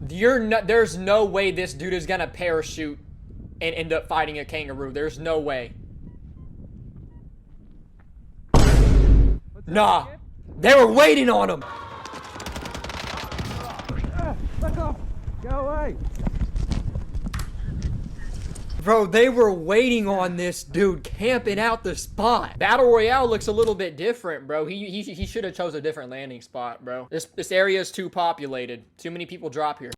There's no way this dude is gonna parachute and end up fighting a kangaroo. There's no way. Nah. They were waiting on him. Let go. Go away. Bro, they were waiting on this dude camping out the spot. Battle Royale looks a little bit different, bro. He should have chose a different landing spot, bro. This area is too populated. Too many people drop here.